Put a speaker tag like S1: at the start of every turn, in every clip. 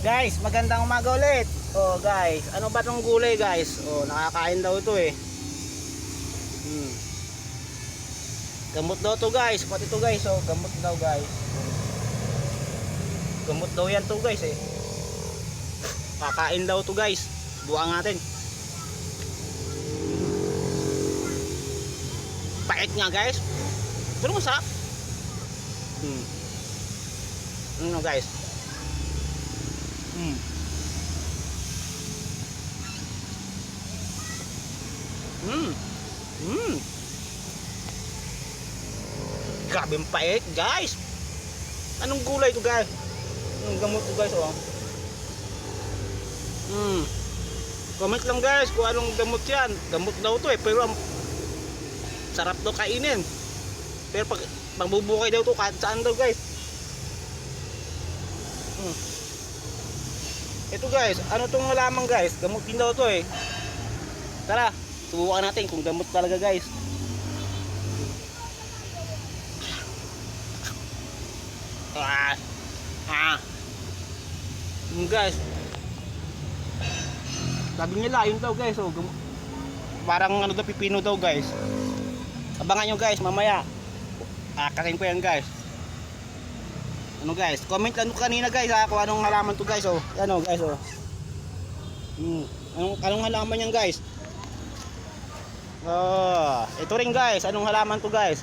S1: Guys, magandang umaga ulit. Oh, guys, ano ba tong gulay, guys? Oh, nakakain daw ito eh. Gamot daw to, guys. Pati to, guys, oh, gamot daw, guys. Gamot daw yan to, guys, eh. Kakain daw to, guys. Buang natin. Pait nga, guys. Pero masarap. Ano, guys? Grabe ang pait, guys. Anong gulay to, guys? Anong gamot to, guys, oh. Comment lang, guys, kung anong gamot yan. Gamot daw to eh, pero ang sarap daw kainin. Pero pag magbubukay daw to kahit saan daw, guys. Ito, guys, ano tong halaman, guys? Gamot din daw to eh. Tara, subukan natin kung gamot talaga, guys. Guys, sabi nila yun daw, guys, oh, parang ano daw, pipino daw, guys. Abangan nyo, guys, mamaya akarin ko yan, guys. Ano, guys, comment ano kanina, guys, kung anong halaman to, guys, oh. Ano, guys, oh. Anong halaman yan, guys? Oh, ito rin, guys, anong halaman to, guys?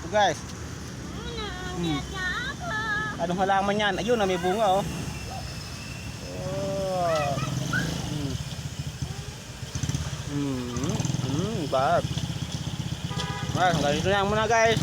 S1: Ito, guys. Anong halaman yan? Ayun, may bunga, oh. Bad. Ganito na muna, guys.